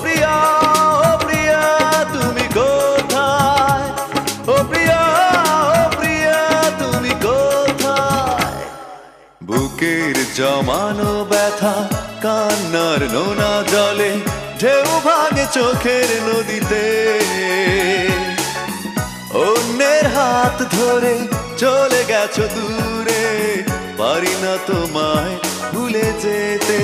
প্রিয়া, ও প্রিয়া তুমি কোথায়? ও প্রিয়া, ও প্রিয়া তুমি কোথায়? বুকের জমানো ব্যথা কান্নার নোনা জলে ঢেউ ভাঙে চোখের নদীতে। অন্যের হাত ধরে চলে গেছো দূরে, পারি না তোমায় ভুলে যেতে।